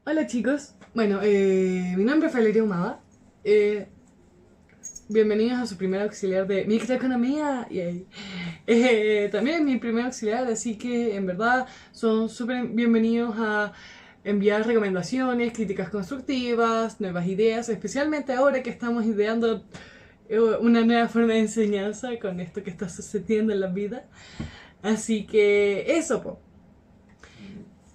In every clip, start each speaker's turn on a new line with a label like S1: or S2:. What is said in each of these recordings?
S1: Hola chicos, bueno, mi nombre es Valeria Humada. Bienvenidos a su primer auxiliar de microeconomía. Yay. También es mi primer auxiliar, así que en verdad son súper bienvenidos a enviar recomendaciones, críticas constructivas, nuevas ideas, especialmente ahora que estamos ideando una nueva forma de enseñanza con esto que está sucediendo en la vida. Así que eso, po.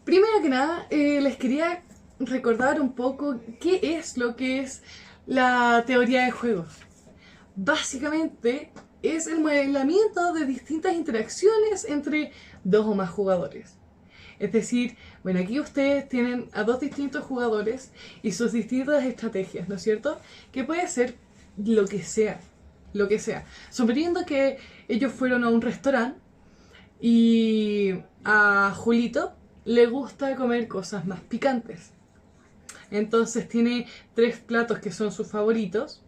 S1: Primero que nada, les quería recordar un poco qué es lo que es la teoría de juegos. Básicamente es el modelamiento de distintas interacciones entre dos o más jugadores. Es decir, bueno, aquí ustedes tienen a dos distintos jugadores y sus distintas estrategias, ¿no es cierto? Que puede ser lo que sea, lo que sea. Suponiendo que ellos fueron a un restaurante y a Julito le gusta comer cosas más picantes. Entonces tiene tres platos que son sus favoritos,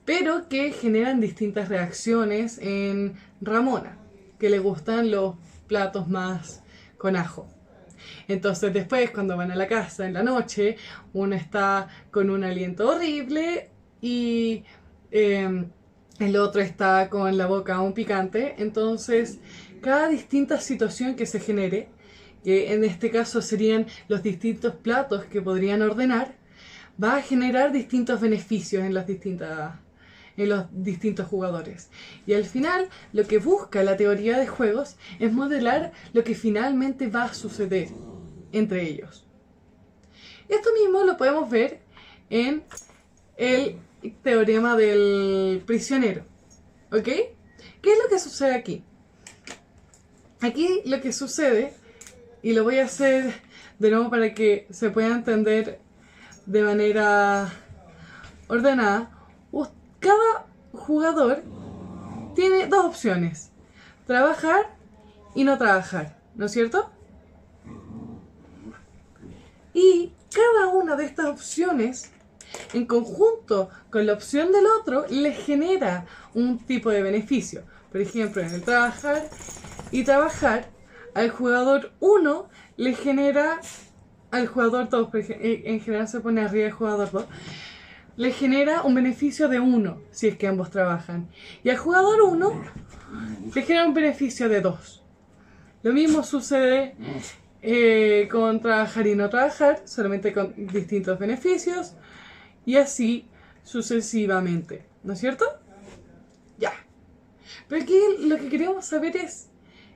S1: pero que generan distintas reacciones en Ramona, que le gustan los platos más con ajo. Entonces después, cuando van a la casa en la noche, uno está con un aliento horrible y el otro está con la boca aún picante. Entonces, cada distinta situación que se genere, que en este caso serían los distintos platos que podrían ordenar, va a generar distintos beneficios en los distintos jugadores. Y al final, lo que busca la teoría de juegos es modelar lo que finalmente va a suceder entre ellos. Esto mismo lo podemos ver en el teorema del prisionero. ¿Ok? ¿Qué es lo que sucede aquí? Aquí lo que sucede, y lo voy a hacer de nuevo para que se pueda entender de manera ordenada, cada jugador tiene dos opciones: trabajar y no trabajar, ¿no es cierto? Y cada una de estas opciones, en conjunto con la opción del otro, le genera un tipo de beneficio. Por ejemplo, en el trabajar y trabajar, al jugador 1 le genera, al jugador 2, en general se pone arriba del jugador 2, le genera un beneficio de 1 si es que ambos trabajan. Y al jugador 1 le genera un beneficio de 2. Lo mismo sucede con trabajar y no trabajar, solamente con distintos beneficios. Y así sucesivamente. ¿No es cierto? Ya. Pero aquí lo que queremos saber es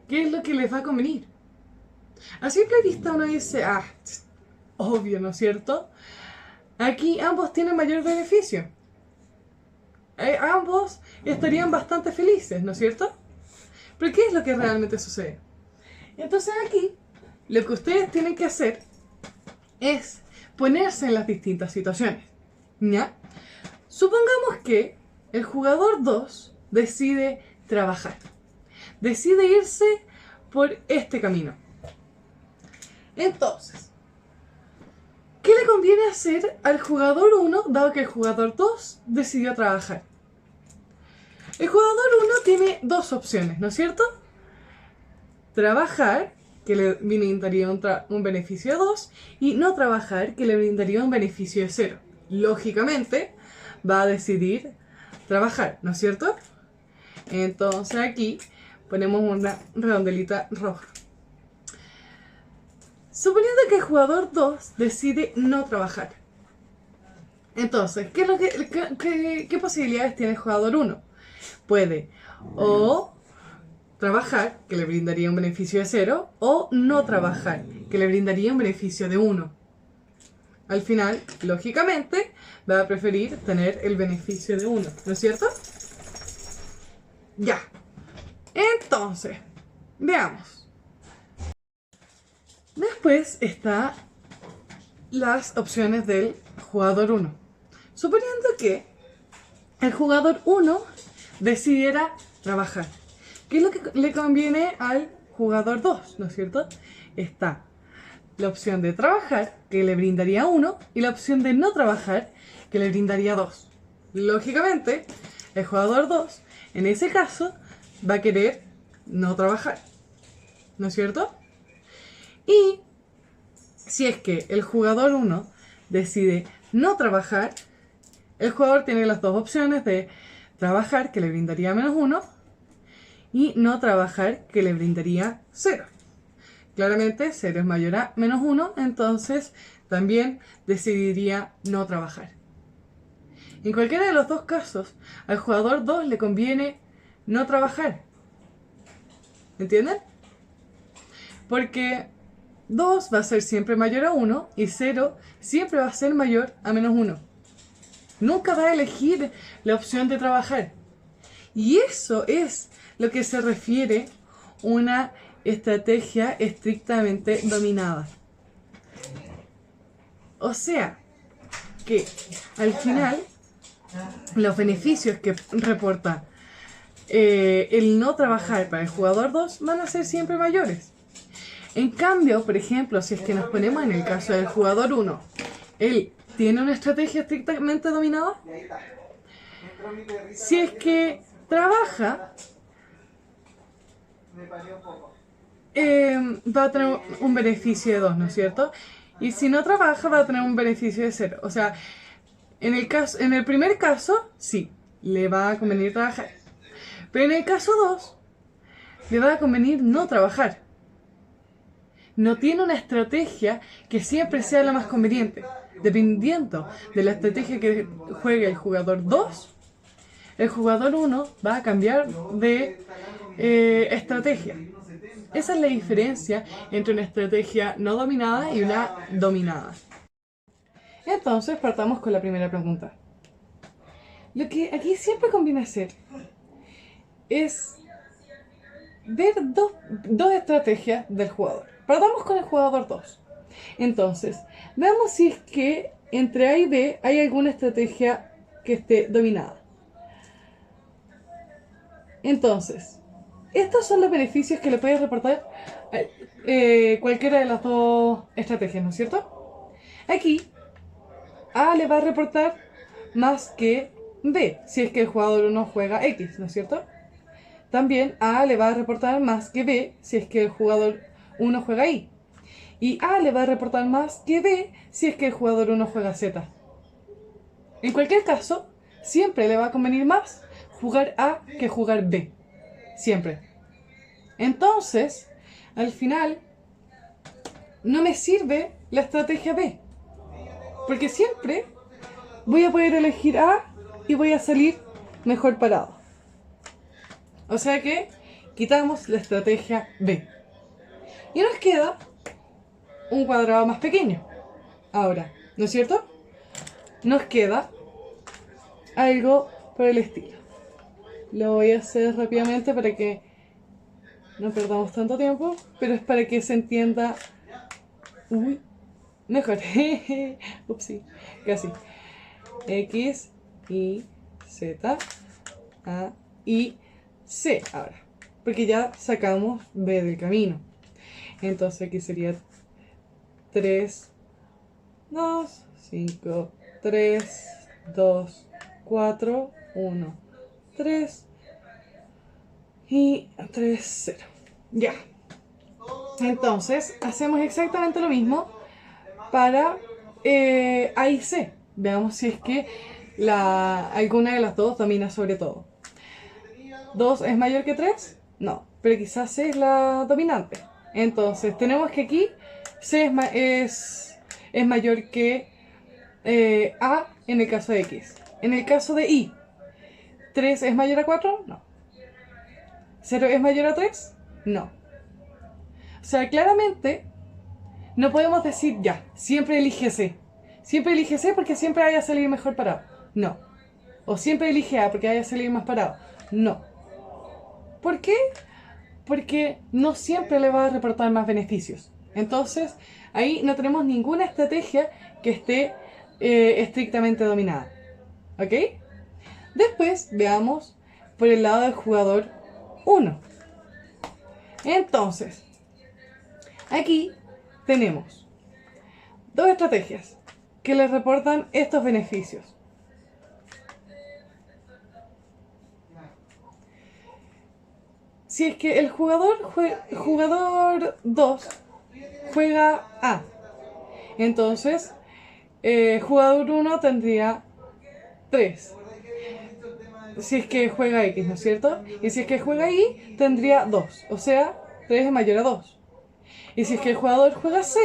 S1: qué es lo que les va a convenir. A simple vista uno dice, obvio, ¿no es cierto? Aquí ambos tienen mayor beneficio. Ambos estarían bastante felices, ¿no es cierto? Pero ¿qué es lo que realmente sucede? Entonces aquí, lo que ustedes tienen que hacer es ponerse en las distintas situaciones. ¿Ya? Supongamos que el jugador 2 decide trabajar. Decide irse por este camino. Entonces, ¿qué le conviene hacer al jugador 1 dado que el jugador 2 decidió trabajar? El jugador 1 tiene dos opciones, ¿no es cierto? Trabajar, que le brindaría un beneficio de 2, y no trabajar, que le brindaría un beneficio de 0. Lógicamente, va a decidir trabajar, ¿no es cierto? Entonces aquí ponemos una redondelita roja. Suponiendo que el jugador 2 decide no trabajar. Entonces, ¿qué posibilidades tiene el jugador 1? Puede o trabajar, que le brindaría un beneficio de 0, o no trabajar, que le brindaría un beneficio de 1. Al final, lógicamente, va a preferir tener el beneficio de 1, ¿no es cierto? Ya. Entonces, veamos. Después está las opciones del jugador 1. Suponiendo que el jugador 1 decidiera trabajar. ¿Qué es lo que le conviene al jugador 2? ¿No es cierto? Está la opción de trabajar, que le brindaría 1, y la opción de no trabajar, que le brindaría 2. Lógicamente, el jugador 2, en ese caso, va a querer no trabajar. ¿No es cierto? Y Si es que el jugador 1 decide no trabajar, el jugador tiene las dos opciones de trabajar, que le brindaría -1, y no trabajar, que le brindaría 0. Claramente 0 es mayor a -1, entonces también decidiría no trabajar. En cualquiera de los dos casos, al jugador 2 le conviene no trabajar. ¿Entienden? Porque 2 va a ser siempre mayor a 1 y 0 siempre va a ser mayor a -1. Nunca va a elegir la opción de trabajar. Y eso es lo que se refiere una estrategia estrictamente dominada. O sea, que al final los beneficios que reporta el no trabajar para el jugador 2 van a ser siempre mayores. En cambio, por ejemplo, si es que nos ponemos en el caso del jugador 1, él tiene una estrategia estrictamente dominada. Si es que trabaja, va a tener un beneficio de 2, ¿no es cierto? Y si no trabaja, va a tener un beneficio de 0. O sea, en el primer caso, sí, le va a convenir trabajar. Pero en el caso 2, le va a convenir no trabajar. No tiene una estrategia que siempre sea la más conveniente. Dependiendo de la estrategia que juegue el jugador 2, el jugador 1 va a cambiar de estrategia. Esa es la diferencia entre una estrategia no dominada y una dominada. Entonces, partamos con la primera pregunta. Lo que aquí siempre conviene hacer es ver dos estrategias del jugador. Partamos con el jugador 2. Entonces, veamos si es que entre A y B hay alguna estrategia que esté dominada. Entonces, estos son los beneficios que le puede reportar cualquiera de las dos estrategias, ¿no es cierto? Aquí, A le va a reportar más que B, si es que el jugador 1 juega X, ¿no es cierto? También A le va a reportar más que B, si es que el jugador 1 juega Y. Y A le va a reportar más que B, si es que el jugador 1 juega Z. En cualquier caso, siempre le va a convenir más jugar A que jugar B. Siempre. Entonces, al final, no me sirve la estrategia B. Porque siempre voy a poder elegir A y voy a salir mejor parado. O sea que quitamos la estrategia B. Y nos queda un cuadrado más pequeño. Ahora, ¿no es cierto? Nos queda algo por el estilo. Lo voy a hacer rápidamente para que no perdamos tanto tiempo, pero es para que se entienda mejor. Upsi, casi. X, Y, Z, A, Y, C ahora. Porque ya sacamos B del camino. Entonces aquí sería 3, 2, 5, 3, 2, 4, 1, 3 y 3, 0. Ya. Entonces, hacemos exactamente lo mismo para A y C. Veamos si es que alguna de las dos domina sobre todo. ¿2 es mayor que 3? No, pero quizás C es la dominante. Entonces, tenemos que aquí C es mayor que A en el caso de X. En el caso de Y, ¿3 es mayor a 4? No. ¿0 es mayor a 3? No. O sea, claramente no podemos decir ya, siempre elige C. Siempre elige C porque siempre vaya a salir mejor parado. No. O siempre elige A porque vaya a salir más parado. No. ¿Por qué? Porque no siempre le va a reportar más beneficios. Entonces, ahí no tenemos ninguna estrategia que esté estrictamente dominada. ¿Ok? Después veamos por el lado del jugador 1. Entonces, aquí tenemos dos estrategias que le reportan estos beneficios. Si es que el jugador 2 juega A Entonces, jugador 1 tendría 3. Si es que juega X, ¿no es cierto? Y si es que juega Y, tendría 2. O sea, 3 es mayor a 2. Y si es que el jugador juega C,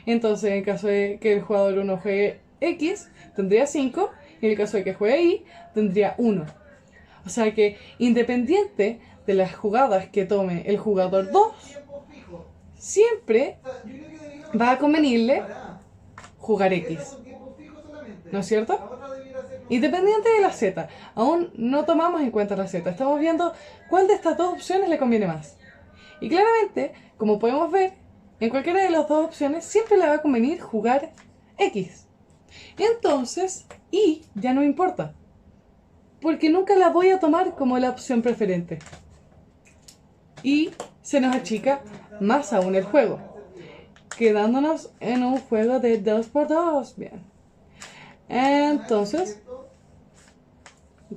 S1: entonces en caso de que el jugador 1 juegue X, tendría 5. Y en el caso de que juegue Y, tendría 1. O sea que, independiente de las jugadas que tome el jugador 2, siempre va a convenirle jugar X. ¿No es cierto? Independiente de la Z. Aún no tomamos en cuenta la Z. Estamos viendo cuál de estas dos opciones le conviene más. Y claramente, como podemos ver, en cualquiera de las dos opciones siempre le va a convenir jugar X. Entonces, Y ya no importa. Porque nunca la voy a tomar como la opción preferente. Y se nos achica más aún el juego, quedándonos en un juego de 2x2. Bien. Entonces,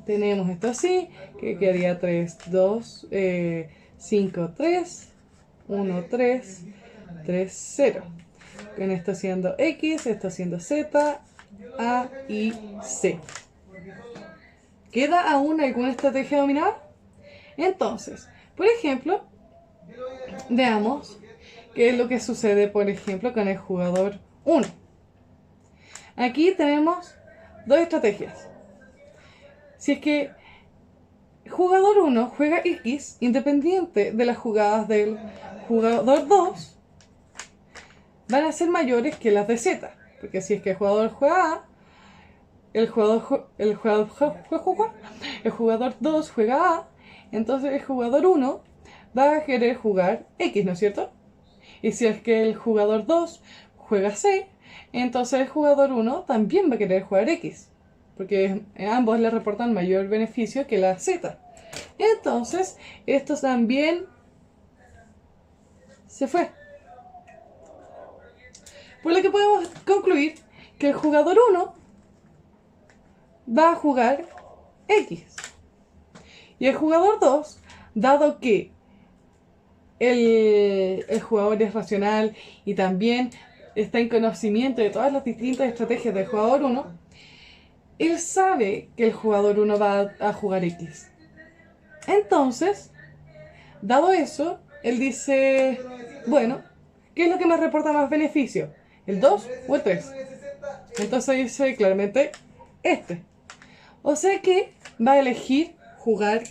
S1: tenemos esto así, que quedaría 3, 2, 5, 3, 1, 3, 3, 0. Con esto siendo X, esto siendo Z, A y C. ¿Queda aún alguna estrategia dominada? Entonces, por ejemplo, veamos qué es lo que sucede, por ejemplo, con el jugador 1. Aquí tenemos dos estrategias. Si es que jugador 1 juega X, independiente de las jugadas del jugador 2, van a ser mayores que las de Z. Porque si es que el jugador juega A, el jugador 2 juega A, entonces el jugador 1 va a querer jugar X, ¿no es cierto? Y si es que el jugador 2 juega C, entonces el jugador 1 también va a querer jugar X, porque ambos le reportan mayor beneficio que la Z. Entonces, esto también se fue. Por lo que podemos concluir que el jugador 1 va a jugar X. Y el jugador 2, dado que el jugador es racional y también está en conocimiento de todas las distintas estrategias del jugador 1, él sabe que el jugador 1 va a jugar X. Entonces, dado eso, él dice, bueno, ¿qué es lo que me reporta más beneficio? ¿El 2 o el 3? Entonces dice claramente este. O sea que va a elegir jugar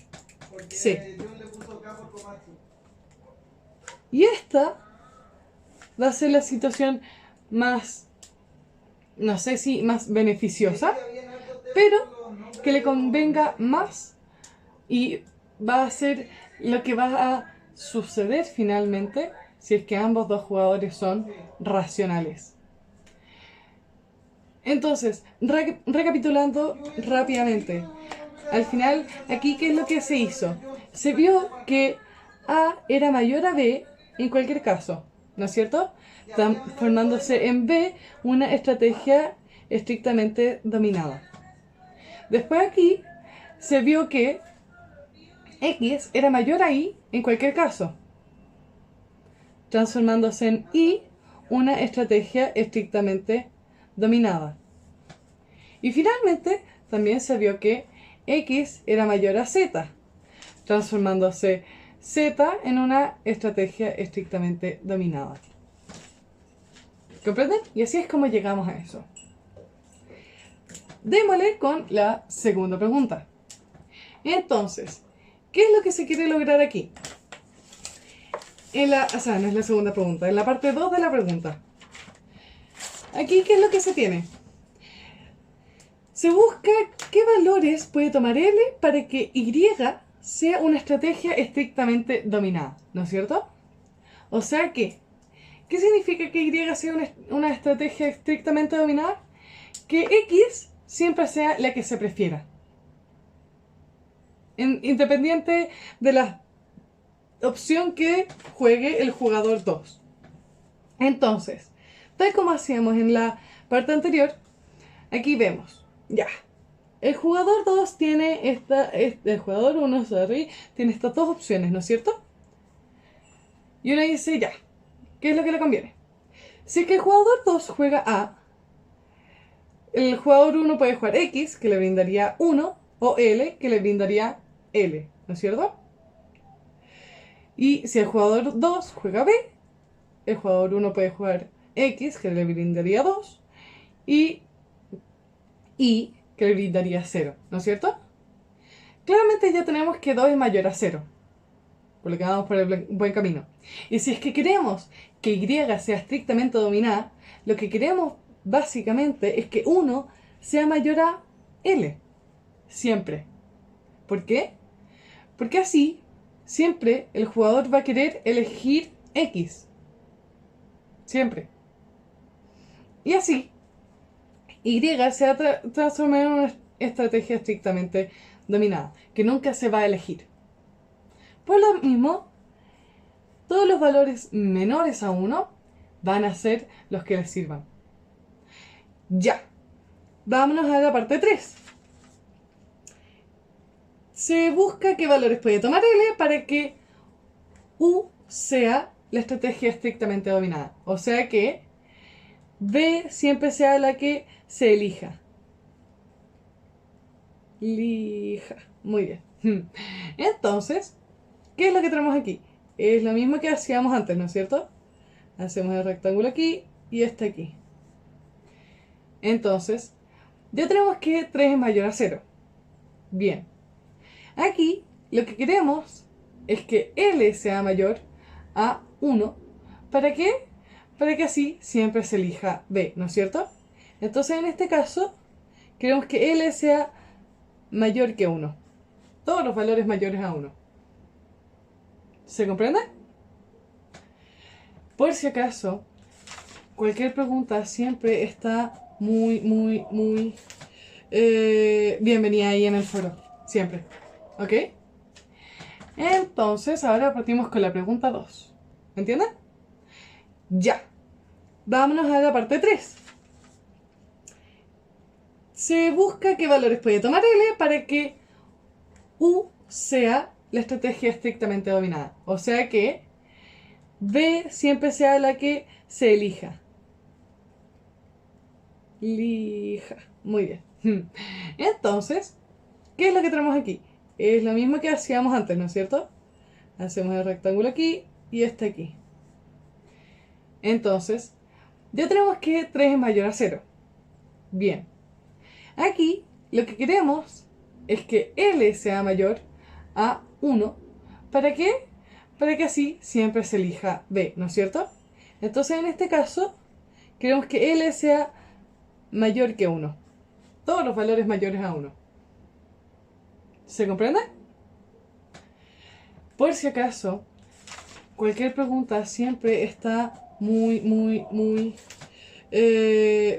S1: C. Y esta va a ser la situación más, no sé si más beneficiosa, pero que le convenga más y va a ser lo que va a suceder finalmente si es que ambos dos jugadores son racionales. Entonces, recapitulando rápidamente, al final, aquí, ¿qué es lo que se hizo? Se vio que A era mayor a B en cualquier caso, ¿no es cierto? Formándose en B una estrategia estrictamente dominada. Después aquí se vio que X era mayor a Y en cualquier caso, transformándose en Y una estrategia estrictamente dominada. Y finalmente también se vio que X era mayor a Z, transformándose Z en una estrategia estrictamente dominada. ¿Comprenden? Y así es como llegamos a eso. Démosle con la segunda pregunta. Entonces, ¿qué es lo que se quiere lograr aquí? No es la segunda pregunta, en la parte 2 de la pregunta. Aquí, ¿qué es lo que se tiene? Se busca qué valores puede tomar L para que Y sea una estrategia estrictamente dominada, ¿no es cierto? O sea que, ¿qué significa que Y sea una estrategia estrictamente dominada? Que X siempre sea la que se prefiera, independiente de la opción que juegue el jugador 2. Entonces, tal como hacíamos en la parte anterior, aquí vemos, ya, el jugador 2 tiene el jugador 1, tiene estas dos opciones, ¿no es cierto? Y uno dice, ya, ¿qué es lo que le conviene? Si es que el jugador 2 juega A, el jugador 1 puede jugar X, que le brindaría 1, o L, que le brindaría L, ¿no es cierto? Y si el jugador 2 juega B, el jugador 1 puede jugar X, que le brindaría 2, y Y, que le brindaría 0, ¿no es cierto? Claramente ya tenemos que 2 es mayor a 0, por lo que vamos por el buen camino. Y si es que queremos que Y sea estrictamente dominada, lo que queremos básicamente es que 1 sea mayor a L, siempre. ¿Por qué? Porque así, siempre el jugador va a querer elegir X. Siempre. Y así, Y se va a transformar en una estrategia estrictamente dominada, que nunca se va a elegir. Por lo mismo, todos los valores menores a 1 van a ser los que les sirvan. Ya. Vámonos a la parte 3. Se busca qué valores puede tomar L para que U sea la estrategia estrictamente dominada. O sea que B siempre sea la que se elija. Elija. Muy bien. Entonces, ¿qué es lo que tenemos aquí? Es lo mismo que hacíamos antes, ¿no es cierto? Hacemos el rectángulo aquí y este aquí. Entonces, ya tenemos que 3 es mayor a 0. Bien. Aquí lo que queremos es que L sea mayor a 1. ¿Para qué? Para que así siempre se elija B, ¿no es cierto? Entonces en este caso queremos que L sea mayor que 1. Todos los valores mayores a 1. ¿Se comprende? Por si acaso, cualquier pregunta siempre está muy bienvenida ahí en el foro. Siempre. ¿Ok? Entonces, ahora partimos con la pregunta 2. ¿Entienden? Ya. Vámonos a la parte 3. Se busca qué valores puede tomar L para que U sea la estrategia estrictamente dominada. O sea que B siempre sea la que se elija. Elija. Muy bien. Entonces, ¿qué es lo que tenemos aquí? Es lo mismo que hacíamos antes, ¿no es cierto? Hacemos el rectángulo aquí y este aquí. Entonces, ya tenemos que 3 es mayor a 0. Bien. Aquí lo que queremos es que L sea mayor a 1. ¿Para qué? Para que así siempre se elija B, ¿no es cierto? Entonces en este caso queremos que L sea mayor que 1. Todos los valores mayores a 1. ¿Se comprende? Por si acaso, cualquier pregunta siempre está muy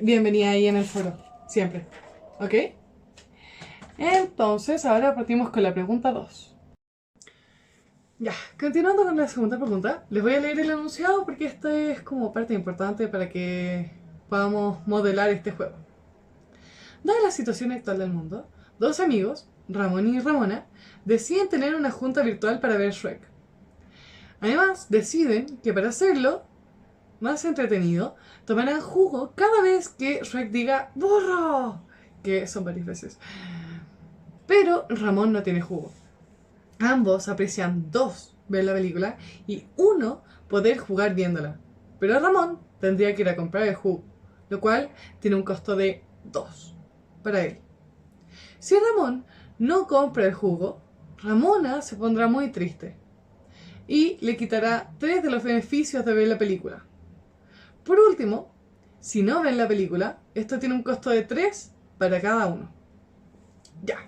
S1: bienvenida ahí en el foro. Siempre. ¿Ok? Entonces, ahora partimos con la pregunta 2. Ya, continuando con la segunda pregunta, les voy a leer el enunciado porque esta es como parte importante para que podamos modelar este juego. Dada la situación actual del mundo, dos amigos, Ramón y Ramona, deciden tener una junta virtual para ver Shrek. Además, deciden que para hacerlo más entretenido, tomarán jugo cada vez que Shrek diga ¡burro! Que son varias veces. Pero Ramón no tiene jugo. Ambos aprecian 2 ver la película y 1 poder jugar viéndola. Pero Ramón tendría que ir a comprar el jugo, lo cual tiene un costo de 2 para él. Si Ramón no compra el jugo, Ramona se pondrá muy triste y le quitará 3 de los beneficios de ver la película. Por último, si no ven la película, esto tiene un costo de 3 para cada uno. Ya.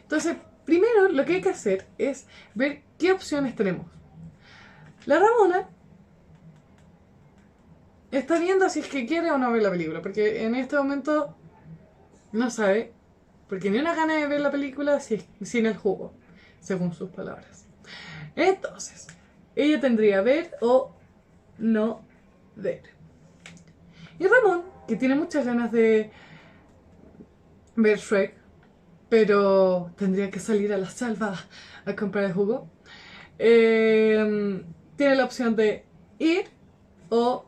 S1: Entonces, primero lo que hay que hacer es ver qué opciones tenemos. La Ramona está viendo si es que quiere o no ver la película, porque en este momento no sabe, porque ni una gana de ver la película sin el jugo, según sus palabras. Entonces, ella tendría ver o no ver. Y Ramón, que tiene muchas ganas de ver Shrek, pero tendría que salir a la salva a comprar el jugo, tiene la opción de ir o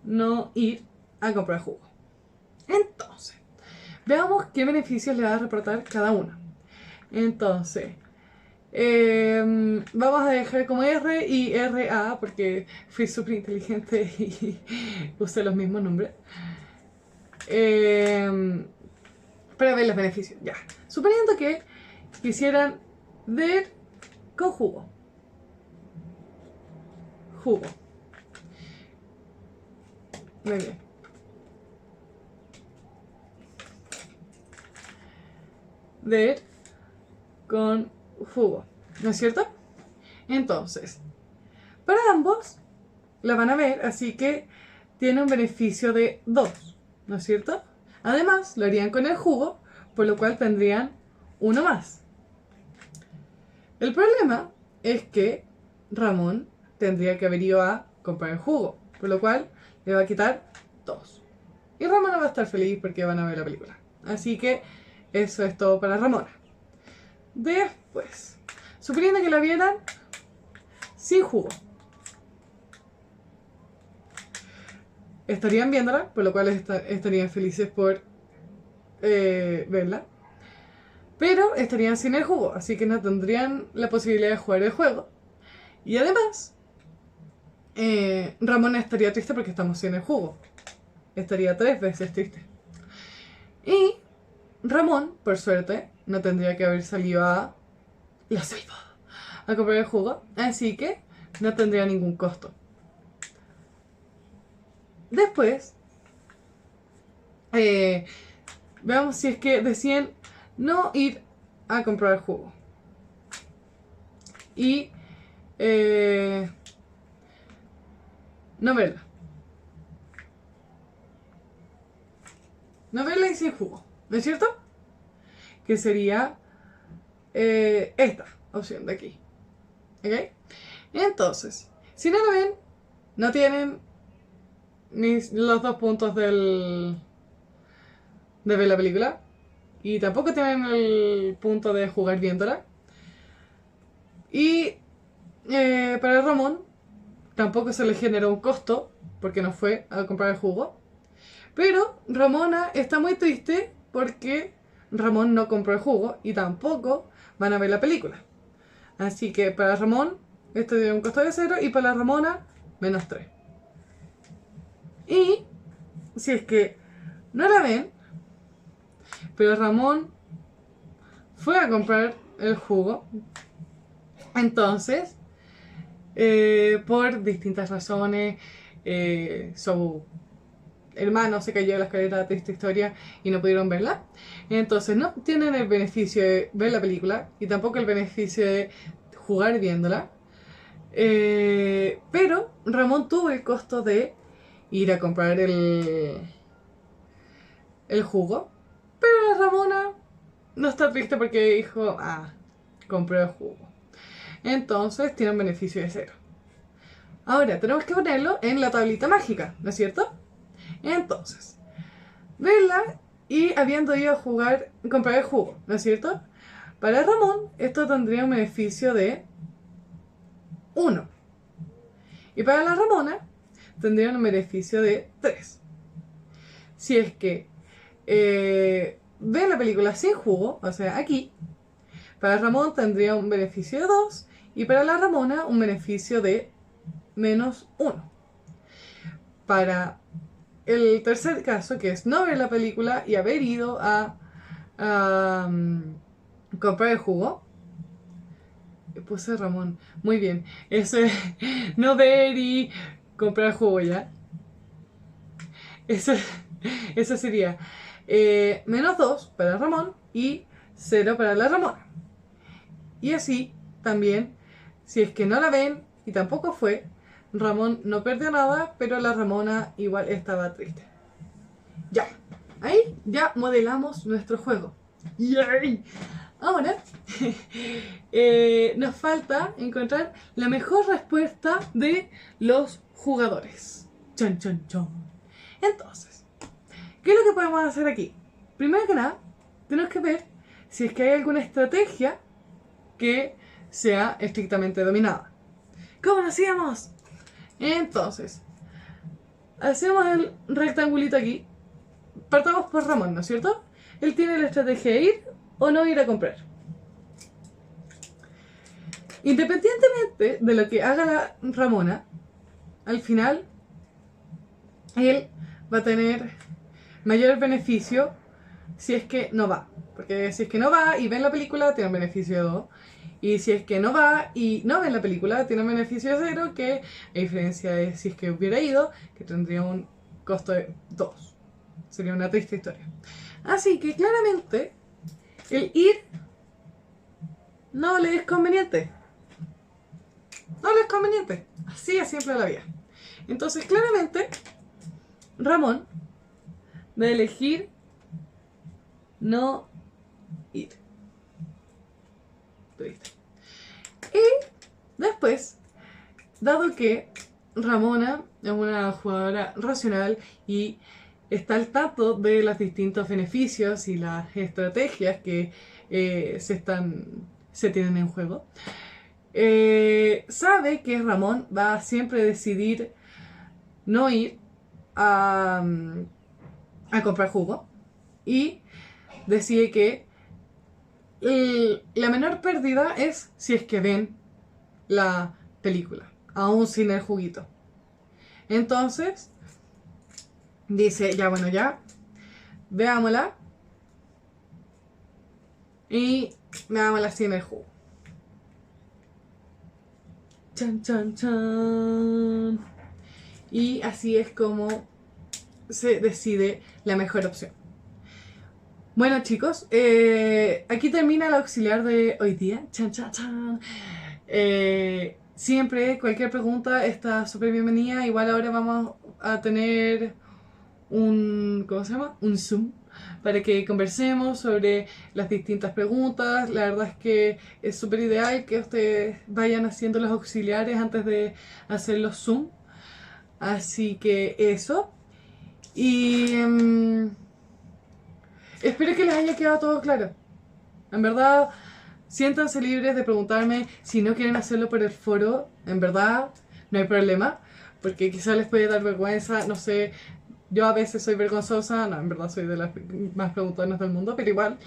S1: no ir a comprar jugo. Entonces, veamos qué beneficios le va a reportar cada una. Entonces, vamos a dejar como R y RA porque fui súper inteligente y usé los mismos nombres. Para ver los beneficios, ya. Suponiendo que quisieran ver con jugo. Jugo. Muy bien. Ver con jugo, ¿no es cierto? Entonces, para ambos la van a ver, así que tiene un beneficio de 2, ¿no es cierto? Además, lo harían con el jugo, por lo cual tendrían uno más. El problema es que Ramón tendría que haber ido a comprar el jugo, por lo cual le va a quitar 2. Y Ramón no va a estar feliz porque van a ver la película. Así que eso es todo para Ramona. Después, suponiendo que la vieran sin jugo, estarían viéndola, por lo cual estarían felices por verla. Pero estarían sin el jugo, así que no tendrían la posibilidad de jugar el juego. Y además, Ramona estaría triste porque estamos sin el jugo. Estaría 3 veces triste. Y Ramón, por suerte, no tendría que haber salido a la selva a comprar el jugo, así que no tendría ningún costo. Después, veamos si es que deciden no ir a comprar el jugo. Y no verla. No verla y sin jugo, ¿no es cierto? Que sería esta opción de aquí. ¿Ok? Entonces, si no la ven, no tienen ni los 2 puntos de ver la película. Y tampoco tienen el punto de jugar viéndola. Y para Ramón tampoco se le generó un costo porque no fue a comprar el jugo. Pero Ramona está muy triste porque Ramón no compró el jugo y tampoco van a ver la película. Así que para Ramón esto tiene un costo de 0 y para Ramona menos 3. Y si es que no la ven, pero Ramón fue a comprar el jugo, entonces, por distintas razones, su hermano se cayó de la escalera de esta historia y no pudieron verla. Entonces no tienen el beneficio de ver la película y tampoco el beneficio de jugar viéndola. Pero Ramón tuvo el costo de ir a comprar el jugo. Pero la Ramona no está triste porque dijo, compré el jugo. Entonces tiene un beneficio de 0. Ahora tenemos que ponerlo en la tablita mágica, ¿no es cierto? Entonces, verla y habiendo ido a comprar el jugo, ¿no es cierto? Para Ramón, esto tendría un beneficio de 1. Y para la Ramona, tendría un beneficio de 3. Si es que ven la película sin jugo, o sea, aquí, para Ramón tendría un beneficio de 2 y para la Ramona un beneficio de menos 1. Para el tercer caso, que es no ver la película y haber ido a comprar el jugo, puse Ramón, muy bien, eso es no ver y comprar el jugo, ¿ya? Eso sería menos 2 para Ramón y 0 para la Ramona. Y así también, si es que no la ven y tampoco fue, Ramón no perdió nada, pero la Ramona igual estaba triste. Ya, ahí ya modelamos nuestro juego. ¡Yay! Ahora nos falta encontrar la mejor respuesta de los jugadores. Chon, chon, chon. Entonces, ¿qué es lo que podemos hacer aquí? Primero que nada, tenemos que ver si es que hay alguna estrategia que sea estrictamente dominada. ¿Cómo lo hacíamos? Entonces, hacemos el rectangulito aquí. Partamos por Ramón, ¿no es cierto? Él tiene la estrategia de ir o no ir a comprar. Independientemente de lo que haga la Ramona, al final él va a tener mayor beneficio si es que no va. Porque si es que no va y ve la película, tiene un beneficio de 2. Y si es que no va y no ve la película, tiene un beneficio de 0, que a diferencia de si es que hubiera ido, que tendría un costo de 2. Sería una triste historia. Así que claramente el ir no le es conveniente. No le es conveniente. Así es simple la vida. Entonces claramente Ramón va a elegir no ir. ¿Viste? Y después, dado que Ramona es una jugadora racional y está al tanto de los distintos beneficios y las estrategias que se tienen en juego, sabe que Ramón va a siempre decidir no ir a comprar jugo y decide que la menor pérdida es si es que ven la película, aún sin el juguito. Entonces dice, ya bueno, ya veámosla y veámosla sin el jugo. Chan, chan, chan. Y así es como se decide la mejor opción. Bueno chicos, aquí termina el auxiliar de hoy día. Chan, chan, chan. Siempre, cualquier pregunta está súper bienvenida. Igual ahora vamos a tener ¿cómo se llama? Un Zoom para que conversemos sobre las distintas preguntas. La verdad es que es súper ideal que ustedes vayan haciendo los auxiliares antes de hacer los Zoom. Así que eso. Y espero que les haya quedado todo claro. En verdad, siéntanse libres de preguntarme si no quieren hacerlo por el foro. En verdad, no hay problema. Porque quizás les puede dar vergüenza, no sé. Yo a veces soy vergonzosa, no, en verdad soy de las más preguntonas del mundo, pero igual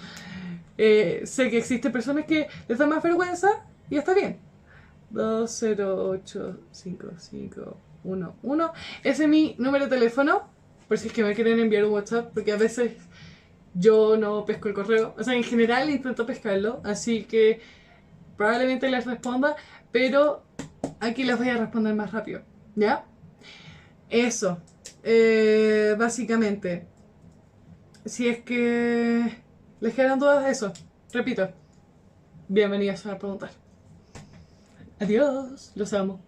S1: sé que existen personas que les da más vergüenza y está bien. 2085511. Ese es mi número de teléfono, por si es que me quieren enviar un WhatsApp, porque a veces yo no pesco el correo. O sea, en general intento pescarlo, así que probablemente les responda, pero aquí les voy a responder más rápido, ¿ya? Eso. Básicamente, si es que les quedan dudas, eso, repito, bienvenidos a preguntar. Adiós, los amo.